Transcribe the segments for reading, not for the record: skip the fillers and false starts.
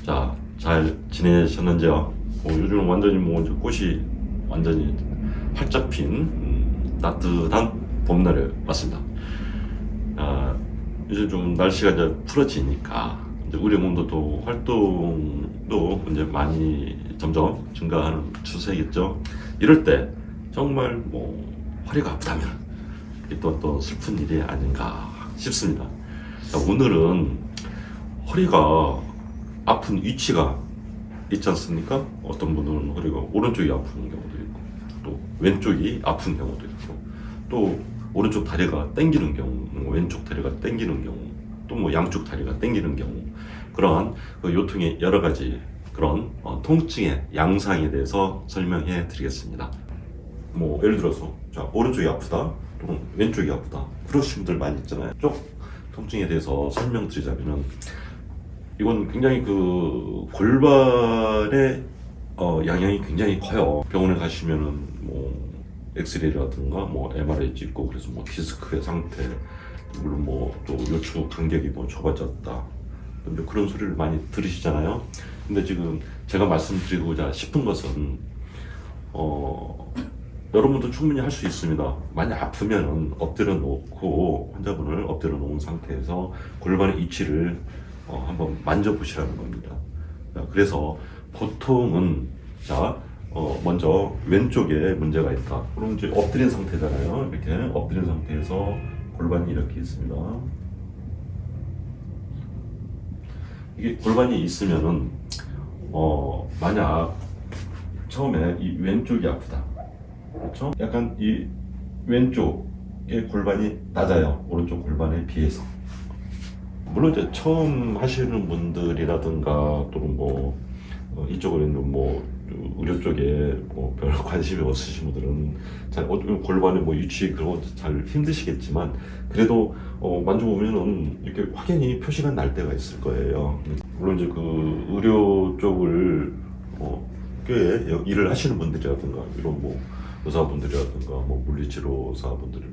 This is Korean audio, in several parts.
자, 잘 지내셨는지요? 요즘 완전히 이제 꽃이 완전히 활짝 핀 따뜻한 봄날에 왔습니다. 요즘 좀 날씨가 이제 풀어지니까 이제 우리 몸도 또 활동도 이제 많이 점점 증가하는 추세겠죠. 이럴 때 정말 허리가 아프다면 이게 또 슬픈 일이 아닌가 싶습니다. 자, 오늘은 허리가 아픈 위치가 있지 않습니까? 어떤 분은 허리가 오른쪽이 아픈 경우도 있고, 또 왼쪽이 아픈 경우도 있고, 또 오른쪽 다리가 당기는 경우, 왼쪽 다리가 당기는 경우, 또 양쪽 다리가 당기는 경우, 그러한 그 요통의 여러 가지 그런 통증의 양상에 대해서 설명해 드리겠습니다. 예를 들어서 자, 오른쪽이 아프다, 또는 왼쪽이 아프다, 그러신 분들 많이 있잖아요. 쪽 통증에 대해서 설명드리자면은, 이건 굉장히 그 골반의 양형이 굉장히 커요. 병원에 가시면은 엑스레이라든가 MRI 찍고, 그래서 디스크의 상태, 물론 또 요추 간격이 좁아졌다, 이제 그런 소리를 많이 들으시잖아요. 근데 지금 제가 말씀드리고자 싶은 것은 여러분도 충분히 할 수 있습니다. 만약 아프면은 엎드려 놓고, 환자분을 엎드려 놓은 상태에서 골반의 위치를 한번 만져보시라는 겁니다. 자, 그래서 보통은 먼저 왼쪽에 문제가 있다. 그럼 이제 엎드린 상태잖아요. 이렇게 엎드린 상태에서 골반이 이렇게 있습니다. 이게 골반이 있으면은 만약 처음에 이 왼쪽이 아프다, 그렇죠? 약간 이 왼쪽의 골반이 낮아요, 오른쪽 골반에 비해서. 물론 이제 처음 하시는 분들이라든가, 또는 이쪽으로 있는 의료 쪽에 별 관심이 없으신 분들은 잘 골반의 위치 그런 것도 잘 힘드시겠지만, 그래도 만져보면은 이렇게 확연히 표시가 날 때가 있을 거예요. 물론 이제 그 의료 쪽을 꽤 일을 하시는 분들이라든가, 이런 의사분들이라든가 물리치료사분들이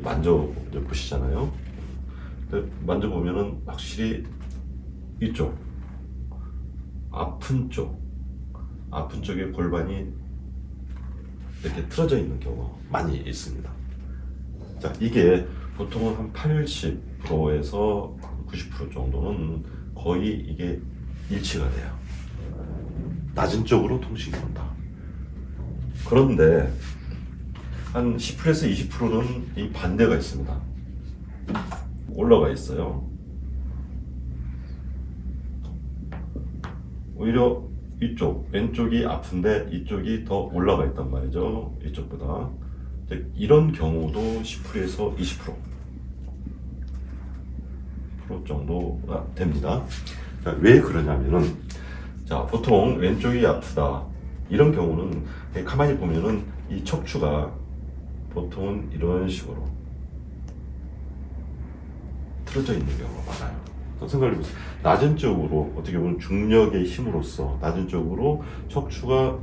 만져 보시잖아요. 만져보면은 확실히 이쪽 아픈 쪽에 골반이 이렇게 틀어져 있는 경우가 많이 있습니다. 자, 이게 보통은 한 80%에서 90% 정도는 거의 이게 일치가 돼요. 낮은 쪽으로 통증이 온다. 그런데 한 10%에서 20%는 이 반대가 있습니다. 올라가 있어요. 오히려 이쪽 왼쪽이 아픈데 이쪽이 더 올라가 있단 말이죠, 이쪽보다. 이런 경우도 10%에서 20% 정도가 됩니다. 자, 왜 그러냐면은, 자, 보통 왼쪽이 아프다 이런 경우는 가만히 보면은 이 척추가 보통은 이런 식으로 틀어져 있는 경우가 많아요. 생각해보세요. 낮은 쪽으로, 어떻게 보면 중력의 힘으로써 낮은 쪽으로 척추가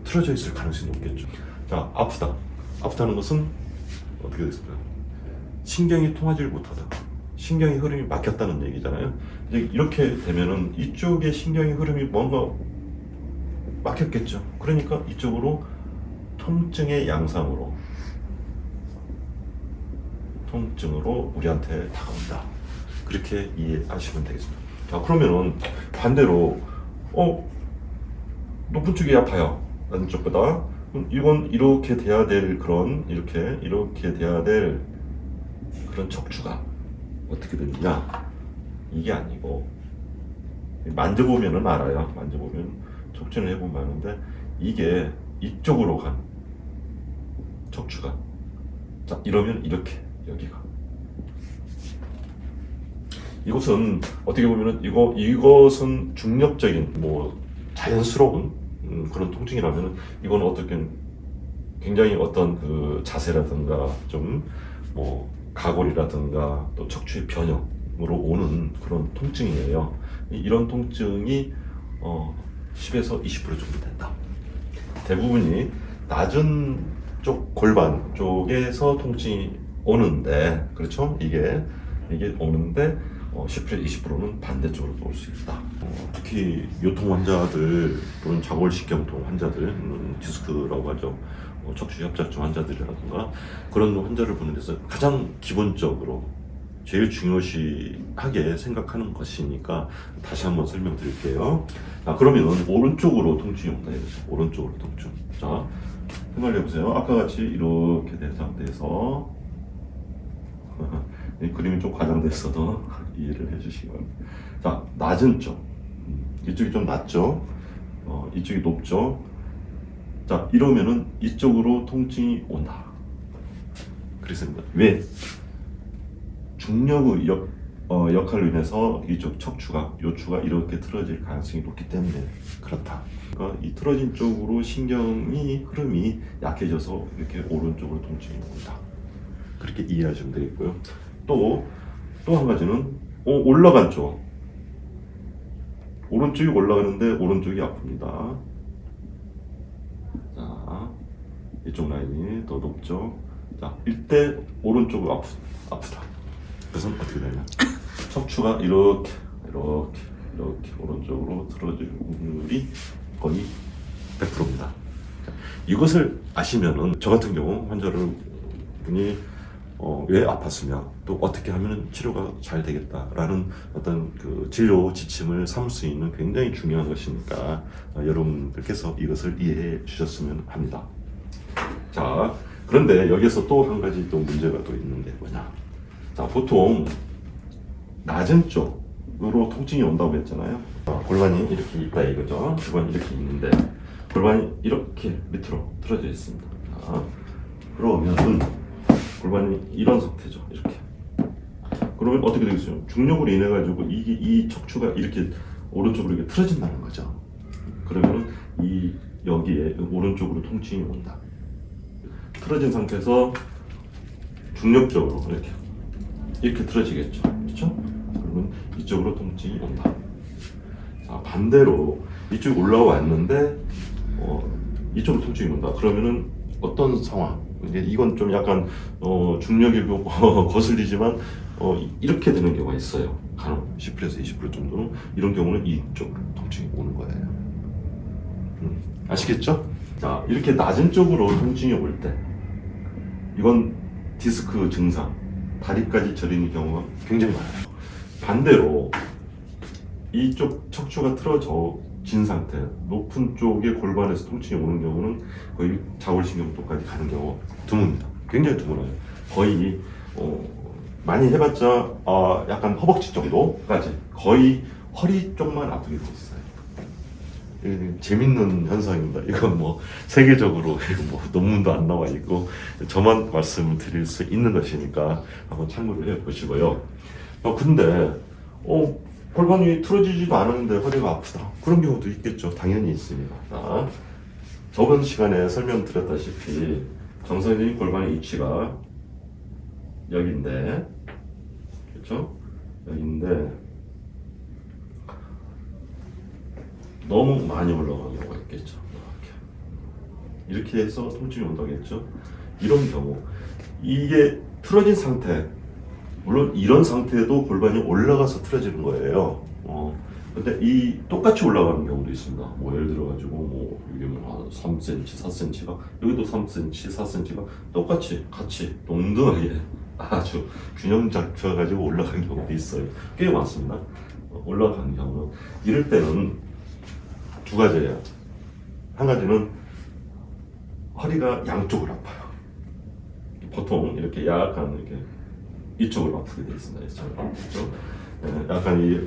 틀어져 있을 가능성이 높겠죠. 자, 아프다는 것은 어떻게 됐을까요? 신경이 통하지를 못하다, 신경의 흐름이 막혔다는 얘기잖아요. 이제 이렇게 되면은 이쪽의 신경의 흐름이 뭔가 막혔겠죠. 그러니까 이쪽으로 통증의 양상으로, 통증으로 우리한테 다가온다, 그렇게 이해하시면 되겠습니다. 자, 그러면은 반대로 높은 쪽이 아파요, 낮은 쪽보다. 그럼 이건 이렇게 돼야 될 그런, 이렇게 돼야 될 그런 척추가 어떻게 되느냐, 이게 아니고, 만져보면은 알아요. 만져보면 척추를 해보면 아는데, 이게 이쪽으로 간 척추가, 자, 이러면 이렇게 여기가, 이것은 어떻게 보면은 이것은 중력적인 자연스러운 그런 통증이라면은, 이건 어떻게 굉장히 어떤 그 자세라든가 좀 가골이라든가 또 척추의 변형으로 오는 그런 통증이에요. 이런 통증이 10에서 20% 정도 된다. 대부분이 낮은 쪽 골반 쪽에서 통증이 오는데, 그렇죠? 이게 오는데 10% 20%는 반대쪽으로 올 수 있다. 특히 요통 환자들 또는 자골신경통 환자들, 디스크라고 하죠. 척추 협착증 환자들이라든가 그런 환자를 보는 데서 가장 기본적으로 제일 중요시하게 생각하는 것이니까 다시 한번 설명드릴게요. 자, 그러면 오른쪽으로 통증이 온다 이거죠. 오른쪽으로 통증. 자, 생각해 보세요. 아까 같이 이렇게 된 상태에서 이 그림이 좀 과장됐어도 이해를 해주시기 바랍니다. 자, 낮은 쪽. 이쪽이 좀 낮죠? 이쪽이 높죠? 자, 이러면은 이쪽으로 통증이 온다. 그렇습니다. 왜? 중력의 역할로 인해서 이쪽 척추가, 요추가 이렇게 틀어질 가능성이 높기 때문에 그렇다. 그러니까 이 틀어진 쪽으로 신경이 흐름이 약해져서 이렇게 오른쪽으로 통증이 온다. 그렇게 이해하시면 되겠고요. 또 한 가지는 올라간 쪽. 오른쪽이 올라가는데 오른쪽이 아픕니다. 자, 이쪽 라인이 더 높죠. 자, 이때 오른쪽이 아프다. 그래서 어떻게 되냐? 척추가 이렇게 오른쪽으로 틀어질 확률이 거의 100%입니다. 이것을 아시면은 저 같은 경우 환자를 분이 왜 아팠으며 또 어떻게 하면 치료가 잘 되겠다라는 어떤 그 진료 지침을 삼을 수 있는 굉장히 중요한 것이니까 여러분들께서 이것을 이해해 주셨으면 합니다. 자, 그런데 여기서 또 한 가지 또 문제가 또 있는 게 뭐냐? 자, 보통 낮은 쪽으로 통증이 온다고 했잖아요. 골반이 이렇게 있다 이거죠. 골반이 이렇게 있는데 골반이 이렇게 밑으로 틀어져 있습니다. 자, 그러면은 골반이 이런 상태죠. 이렇게. 그러면 어떻게 되겠어요? 중력으로 인해 가지고 이 척추가 이렇게 오른쪽으로 이렇게 틀어진다는 거죠. 그러면은 여기에 오른쪽으로 통증이 온다. 틀어진 상태에서 중력적으로 이렇게 틀어지겠죠. 그렇죠? 그러면 이쪽으로 통증이 온다. 자, 반대로 이쪽이 올라왔는데 이쪽으로 통증이 온다. 그러면은 어떤 상황? 이건 좀 약간 중력이 거슬리지만 이렇게 되는 경우가 있어요. 간혹 10%에서 20% 정도는 이런 경우는 이쪽 통증이 오는 거예요. 아시겠죠? 자, 이렇게 낮은 쪽으로 통증이 올 때 이건 디스크 증상, 다리까지 저리는 경우가 굉장히 많아요. 반대로 이쪽 척추가 틀어진 상태, 높은 쪽의 골반에서 통증이 오는 경우는 거의 자골신경통까지 가는 경우 드뭅니다. 굉장히 드물어요. 거의 많이 해봤자 약간 허벅지 정도까지, 거의 허리 쪽만 아프게 돼 있어요. 재밌는 현상입니다. 이건 뭐 세계적으로 뭐 논문도 안 나와 있고 저만 말씀을 드릴 수 있는 것이니까 한번 참고를 해 보시고요. 근데 골반이 틀어지지도 않았는데 허리가 아프다. 그런 경우도 있겠죠. 당연히 있습니다. 자, 저번 시간에 설명드렸다시피 정상적인 골반의 위치가 여기인데, 그렇죠? 여기인데 너무 많이 올라가는 경우가 있겠죠. 이렇게 해서 통증이 온다고 했죠. 이런 경우, 이게 틀어진 상태, 물론 이런 상태에도 골반이 올라가서 틀어지는 거예요. 근데 이 똑같이 올라가는 경우도 있습니다. 뭐 예를 들어 가지고 이게 뭐 3cm, 4cm가 여기도 3cm, 4cm가 같이 동등하게 아주 균형 잡혀 가지고 올라가는 경우도 있어요. 꽤 많습니다. 올라가는 경우는 이럴 때는 두 가지예요. 한 가지는 허리가 양쪽으로 아파요. 보통 이렇게 약간 이렇게 이쪽으로 아프게 되어 있습니다. 그렇죠? 약간 이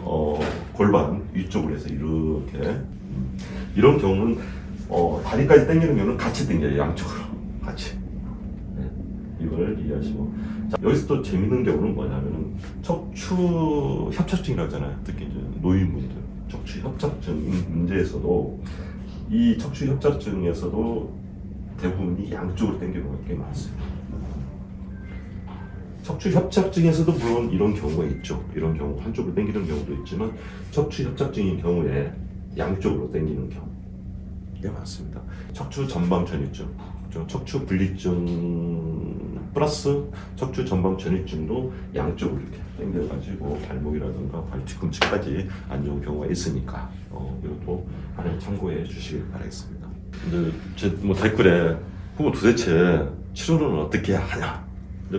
골반 위쪽으로 해서 이렇게 이런 경우는 다리까지 당기는 경우는 같이 당겨요. 양쪽으로 같이. 이걸 이해하시고, 자, 여기서 또 재밌는 경우는 뭐냐면은 척추 협착증이라고 하잖아요. 특히 이제 노인분들 척추 협착증 문제에서도 이 척추 협착증에서도 대부분이 양쪽으로 당기는 경우가 꽤 많습니다. 척추 협착증에서도 물론 이런 경우가 있죠. 이런 경우 한쪽으로 당기는 경우도 있지만 척추 협착증인 경우에 양쪽으로 당기는 경우 꽤 많습니다. 척추 전방천 있죠. 그죠? 척추 분리증 플러스 척추 전방 전이증도 양쪽으로 이렇게 당겨가지고 발목이라든가 발 뒤꿈치까지 안 좋은 경우가 있으니까 이것도 하나 참고해 주시길 바라겠습니다. 근데 제 뭐 댓글에 그거 도대체 치료는 어떻게 하냐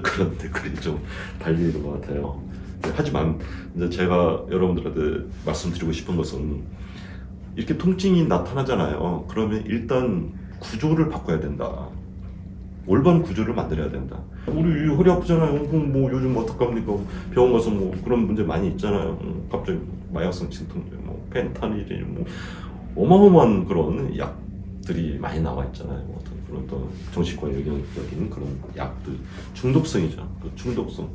그런 댓글이 좀 달리는 것 같아요. 하지만 이제 제가 여러분들한테 말씀드리고 싶은 것은 이렇게 통증이 나타나잖아요. 그러면 일단 구조를 바꿔야 된다. 올바른 구조를 만들어야 된다. 우리 허리 아프잖아요. 그럼 뭐 요즘 어떡합니까? 병원 가서 뭐 그런 문제 많이 있잖아요. 갑자기 마약성 진통제, 뭐 펜타닐이 뭐 어마어마한 그런 약들이 많이 나와 있잖아요. 어떤 그런 또 정신과 영역적인 그런 약들 중독성이죠. 그 중독성.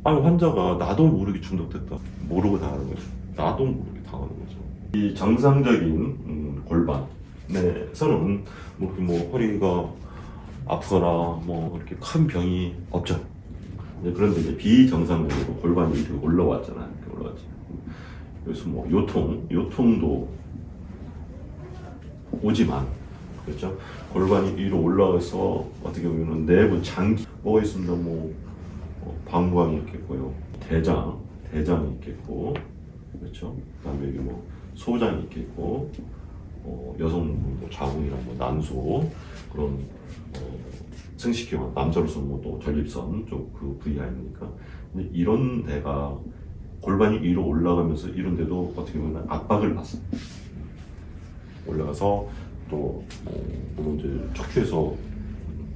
아니 환자가 나도 모르게 중독됐다. 모르고 당하는 거죠. 나도 모르게 당하는 거죠. 이 정상적인 골반에서는 뭐 허리가 아프거나 뭐 이렇게 큰 병이 없죠. 그런데 이제 비정상적으로 골반이 이렇게 올라왔잖아요. 이렇게 올라왔죠. 그래서 뭐 요통도 오지만 그렇죠. 골반이 위로 올라가서 어떻게 보면 내부 장기 뭐가 있습니다. 뭐 방광이 있겠고요. 대장이 있겠고, 그렇죠. 그다음에 여기 뭐 소장이 있겠고, 여성 뭐 자궁이랑 뭐 난소 그런 생식기관 남자로서 뭐 또 전립선 쪽 그 부위 아닙니까? 근데 이런 데가 골반이 위로 올라가면서 이런 데도 어떻게 보면 압박을 받습니다. 올라가서 또 물론 이제 척추에서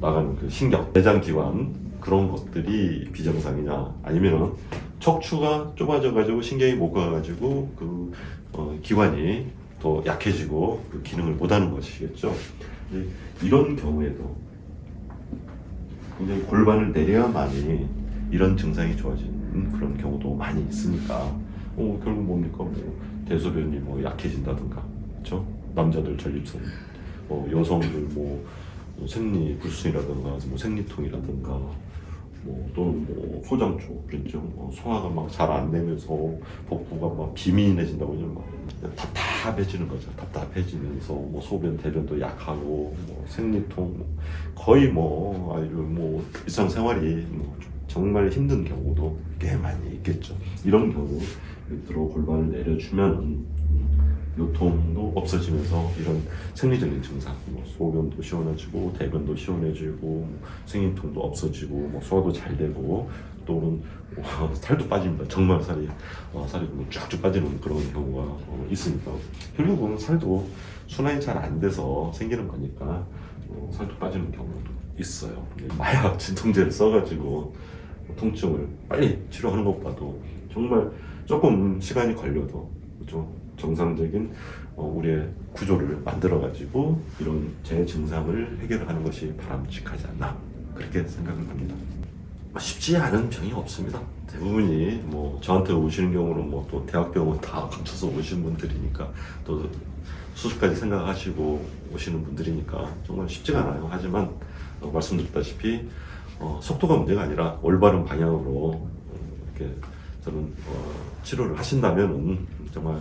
나가는 그 신경, 내장기관 그런 것들이 비정상이냐 아니면은 척추가 좁아져가지고 신경이 못 가가지고 그 기관이 더 약해지고 그 기능을 못하는 것이겠죠. 이런 경우에도 굉장히 골반을 내려야만이 이런 증상이 좋아지는 그런 경우도 많이 있으니까 결국 뭡니까 뭐 대소변이 뭐 약해진다든가 그렇죠. 남자들 전립선, 여성들 뭐 생리 불순이라든가 뭐 생리통이라든가 또는 뭐 소장 쪽 그렇죠. 소화가 막 잘 안 되면서 복부가 막 비민해진다고 하면 막 답답해지는 거죠. 답답해지면서 뭐 소변 대변도 약하고 뭐 생리통 거의 뭐 아주 뭐 일상생활이 뭐 정말 힘든 경우도 꽤 많이 있겠죠. 이런 경우 밑으로 골반을 내려주면 요통도 없어지면서 이런 생리적인 증상, 뭐 소변도 시원해지고 대변도 시원해지고 생리통도 없어지고 뭐 소화도 잘 되고 또는 살도 빠집니다. 정말 살이 뭐 쫙쫙 빠지는 그런 경우가 있으니까 결국은 살도 순환이 잘 안 돼서 생기는 거니까 살도 빠지는 경우도 있어요. 마약 진통제를 써가지고 통증을 빨리 치료하는 것보다도 정말 조금 시간이 걸려도 그렇죠? 정상적인 우리의 구조를 만들어가지고 이런 제 증상을 해결하는 것이 바람직하지 않나 그렇게 생각을 합니다. 쉽지 않은 병이 없습니다. 대부분이 뭐 저한테 오시는 경우는 뭐 또 대학병원 다 거쳐서 오신 분들이니까 또 수술까지 생각하시고 오시는 분들이니까 정말 쉽지가 않아요. 하지만 말씀드렸다시피 속도가 문제가 아니라 올바른 방향으로 이렇게 저는 치료를 하신다면은 정말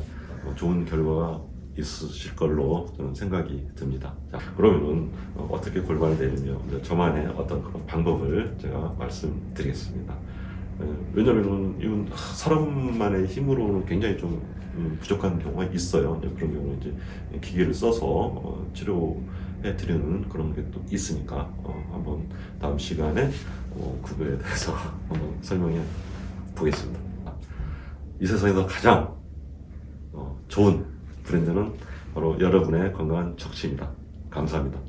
좋은 결과가 있으실 걸로 저는 생각이 듭니다. 자, 그러면은 어떻게 골반을 내리며 저만의 어떤 그런 방법을 제가 말씀드리겠습니다. 왜냐면은 이건 사람만의 힘으로는 굉장히 좀 부족한 경우가 있어요. 그런 경우는 이제 기계를 써서 치료해 드리는 그런 게 또 있으니까 한번 다음 시간에 그거에 대해서 한번 설명해 보겠습니다. 이 세상에서 가장 좋은 브랜드는 바로 여러분의 건강한 척추입니다. 감사합니다.